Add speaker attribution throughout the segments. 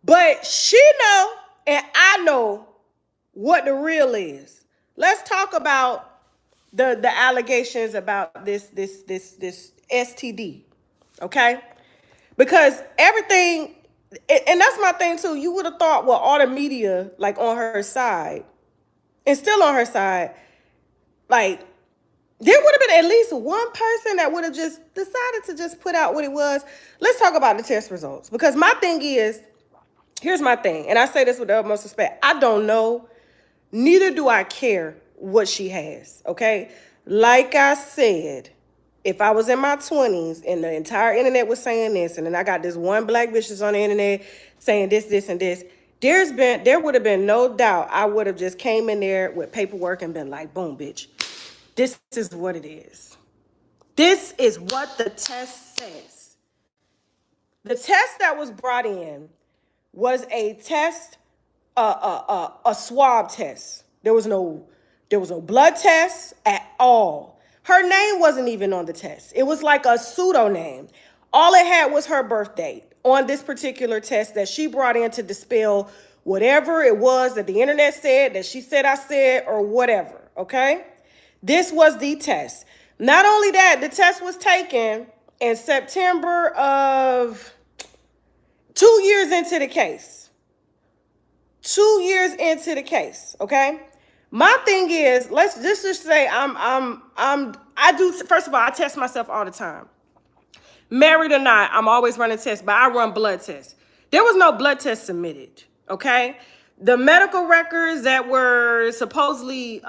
Speaker 1: But she know and I know what the real is. Let's talk about the allegations about this STD. Okay? Because everything, and that's my thing too. You would have thought, well, all the media, like on her side, and still on her side, like there would have been at least one person that would have just decided to just put out what it was. Let's talk about the test results. Because my thing is, here's my thing, and I say this with the utmost respect. I don't know, neither do I care what she has, okay? Like I said, if I was in my 20s and the entire internet was saying this, and then I got this one black bitch that's on the internet saying this, and this, there would have been no doubt I would have just came in there with paperwork and been like, boom, bitch, this is what it is. This is what the test says. The test that was brought in was a test, a swab test. There was no blood test at all. Her name wasn't even on the test. It was like a pseudonym. All it had was her birth date on this particular test that she brought in to dispel whatever it was that the internet said, that she said I said, or whatever, okay? This was the test. Not only that, the test was taken in September of 2 years into the case. 2 years into the case, okay? My thing is, let's just say I do, first of all, I test myself all the time. Married or not, I'm always running tests, but I run blood tests. There was no blood test submitted, okay? The medical records that were supposedly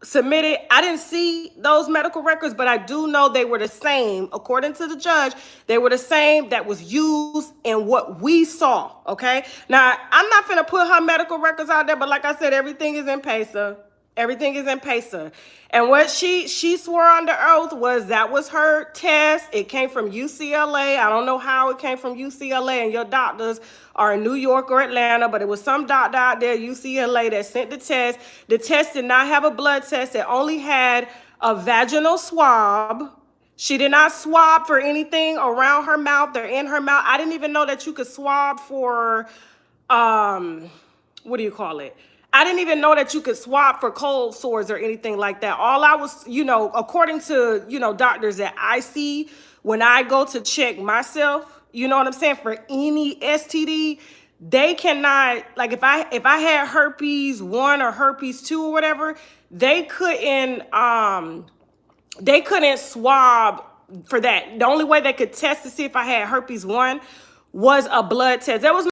Speaker 1: submitted, I didn't see those medical records, but I do know they were the same. According to the judge, they were the same that was used in what we saw, okay? Now, I'm not going to put her medical records out there, but like I said, everything is in PESA. Everything is in PESA. And what she swore under oath was that was her test. It came from UCLA. I don't know how it came from UCLA, and your doctors are in New York or Atlanta, but it was some doctor out there, UCLA, that sent the test. The test did not have a blood test. It only had a vaginal swab. She did not swab for anything around her mouth or in her mouth. I didn't even know that you could swab for, what do you call it? I didn't even know that you could swab for cold sores or anything like that. All I was, according to, doctors that I see when I go to check myself, you know what I'm saying, for any STD, they cannot, like if I had herpes 1 or herpes 2 or whatever, they couldn't swab for that. The only way they could test to see if I had herpes 1 was a blood test. There was